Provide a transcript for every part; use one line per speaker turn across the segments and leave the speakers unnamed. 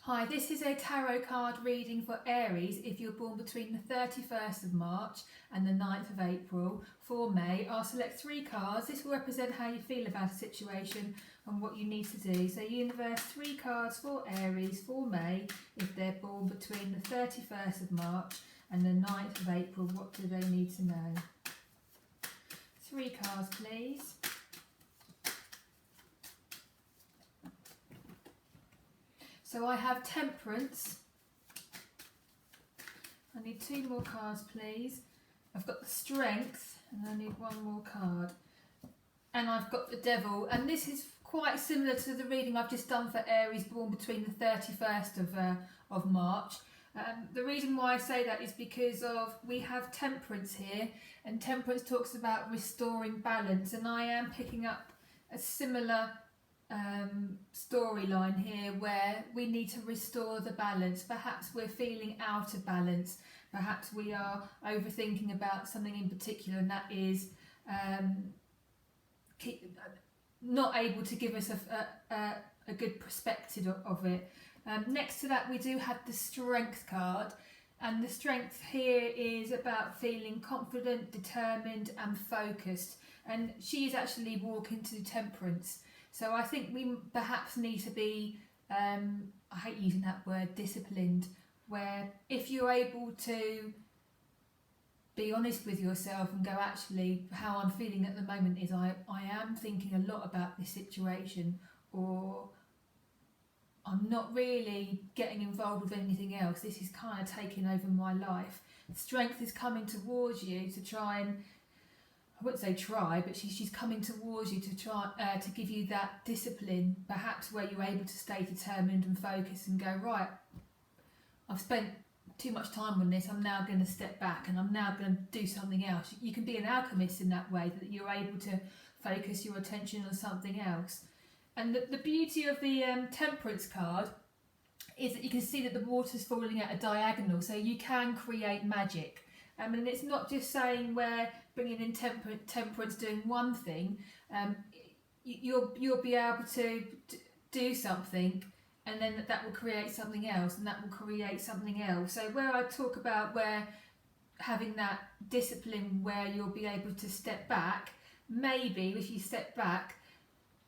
Hi, this is a tarot card reading for Aries if you're born between the 31st of March and the 9th of April. For May, I'll select 3 cards. This will represent how you feel about a situation and what you need to do. So universe, 3 cards for Aries for May if they're born between the 31st of March and the 9th of April. What do they need to know? 3 cards, please. So I have Temperance. I need 2 more cards, please. I've got the Strength, and I need 1 more card. And I've got the Devil, and this is quite similar to the reading I've just done for Aries born between the 31st of March. The reason why I say that is because we have Temperance here, and Temperance talks about restoring balance, and I am picking up a similar storyline here where we need to restore the balance. Perhaps we're feeling out of balance, perhaps we are overthinking about something in particular, and that is not able to give us a good perspective of it. Next to that we do have the Strength card, and the Strength here is about feeling confident, determined and focused, and she is actually walking to Temperance. So I think we perhaps need to be, I hate using that word, disciplined, where if you're able to be honest with yourself and go, actually, how I'm feeling at the moment is I am thinking a lot about this situation, or I'm not really getting involved with anything else. This is kind of taking over my life. Strength is coming towards you to try and, I wouldn't say try, but she's coming towards you to try to give you that discipline, perhaps where you're able to stay determined and focused and go, right, I've spent too much time on this, I'm now going to step back and I'm now going to do something else. You can be an alchemist in that way, that you're able to focus your attention on something else. And the beauty of the Temperance card is that you can see that the water's falling at a diagonal, so you can create magic. And it's not just saying where bringing in temperance, doing one thing. You'll be able to do something, and then that will create something else, and that will create something else. So where I talk about where having that discipline, where you'll be able to step back, maybe if you step back,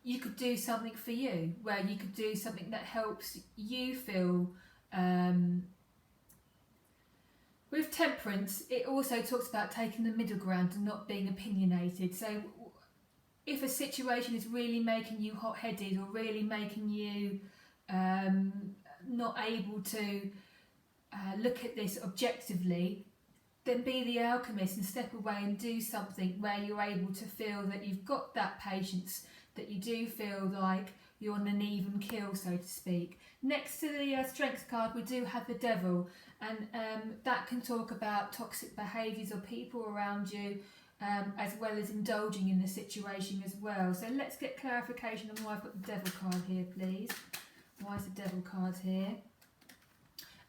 you could do something for you, where you could do something that helps you feel. With Temperance, it also talks about taking the middle ground and not being opinionated. So if a situation is really making you hot-headed, or really making you not able to look at this objectively, then be the alchemist and step away and do something where you're able to feel that you've got that patience, that you do feel like you're on an even keel, so to speak. Next to the Strength card, we do have the Devil, and that can talk about toxic behaviours or people around you, as well as indulging in the situation as well. So let's get clarification on why I've got the Devil card here, please. Why is the Devil card here?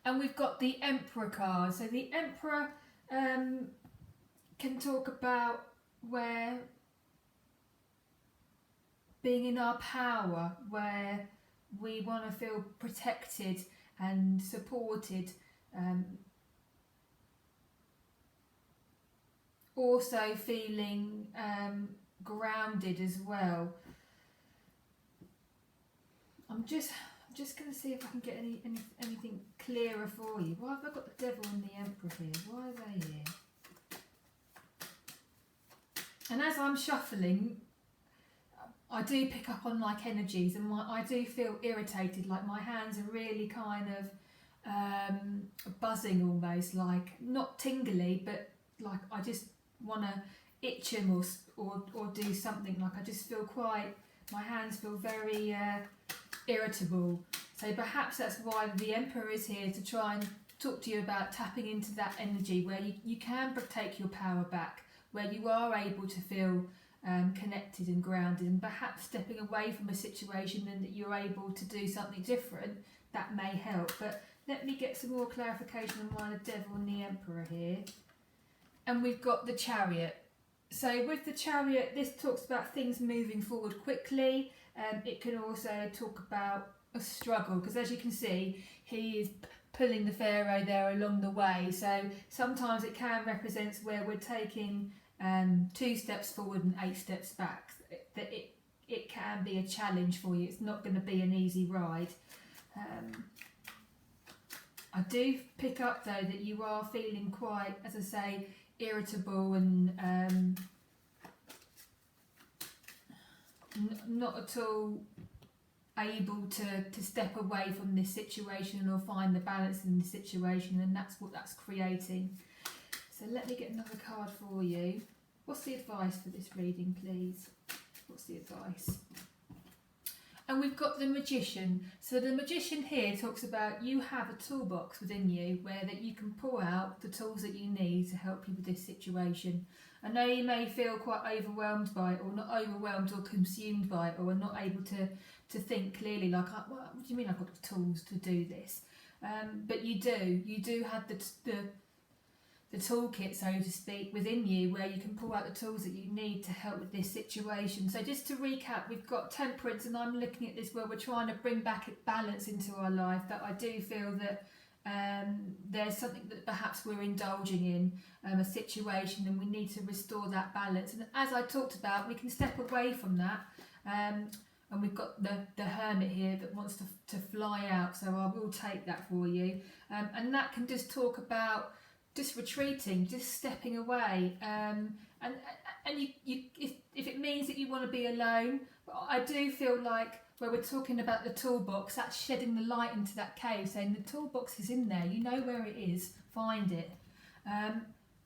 And we've got the Emperor card. So the Emperor can talk about where being in our power, where we want to feel protected and supported. Also feeling grounded as well. I'm just going to see if I can get anything clearer for you. Why have I got the Devil and the Emperor here? Why are they here? And as I'm shuffling, I do pick up on like energies, and I do feel irritated, like my hands are really kind of buzzing, almost like, not tingly, but like I just want to itch them or do something. Like I just feel my hands feel very irritable. So perhaps that's why the Emperor is here, to try and talk to you about tapping into that energy where you can take your power back, where you are able to feel connected and grounded, and perhaps stepping away from a situation and that you're able to do something different. That may help. But let me get some more clarification on why the Devil and the Emperor here. And we've got the Chariot. So with the Chariot, this talks about things moving forward quickly. It can also talk about a struggle, because as you can see, he is pulling the pharaoh there along the way. So sometimes it can represent where we're taking 2 steps forward and 8 steps back. That it can be a challenge for you. It's not going to be an easy ride. I do pick up though that you are feeling quite, as I say, irritable and not at all able to step away from this situation or find the balance in the situation, and that's what that's creating. So let me get another card for you. What's the advice for this reading, please? What's the advice? And we've got the Magician. So the Magician here talks about you have a toolbox within you where that you can pull out the tools that you need to help you with this situation. I know you may feel quite overwhelmed by it, or not overwhelmed or consumed by it, or not able to think clearly, like, what do you mean I've got the tools to do this? But you do have the toolkit, so to speak, within you where you can pull out the tools that you need to help with this situation. So just to recap, we've got Temperance, and I'm looking at this where we're trying to bring back balance into our life, that I do feel that there's something that perhaps we're indulging in, a situation, and we need to restore that balance. And as I talked about, we can step away from that, and we've got the Hermit here that wants to fly out, so I will take that for you, and that can just talk about just retreating, just stepping away, and you if it means that you want to be alone. But I do feel like where we're talking about the toolbox, that's shedding the light into that cave, saying the toolbox is in there, you know where it is, find it.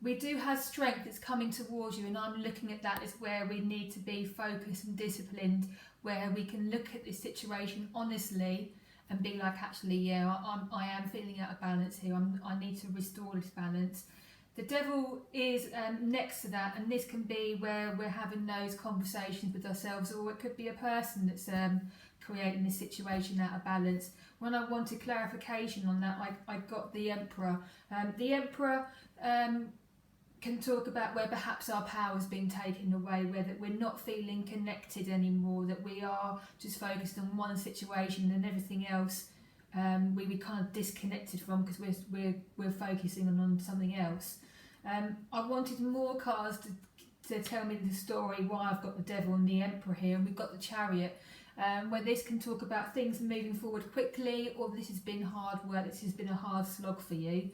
We do have strength that's coming towards you, and I'm looking at that as where we need to be focused and disciplined, where we can look at this situation honestly and be like, actually, yeah, I am feeling out of balance here. I need to restore this balance. The Devil is next to that, and this can be where we're having those conversations with ourselves, or it could be a person that's creating this situation out of balance. When I wanted clarification on that, I got the Emperor. The Emperor can talk about where perhaps our power's been taken away, where that we're not feeling connected anymore, that we are just focused on one situation and everything else we kind of disconnected from because we're focusing on something else. I wanted more cards to tell me the story why I've got the Devil and the Emperor here, and we've got the Chariot, where this can talk about things moving forward quickly, or this has been hard work, this has been a hard slog for you.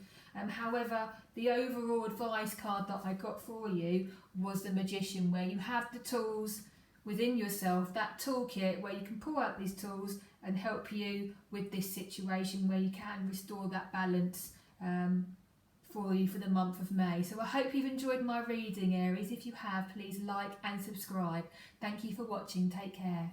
However, the overall advice card that I got for you was the Magician, where you have the tools within yourself, that toolkit where you can pull out these tools and help you with this situation, where you can restore that balance for you for the month of May. So I hope you've enjoyed my reading, Aries. If you have, please like and subscribe. Thank you for watching. Take care.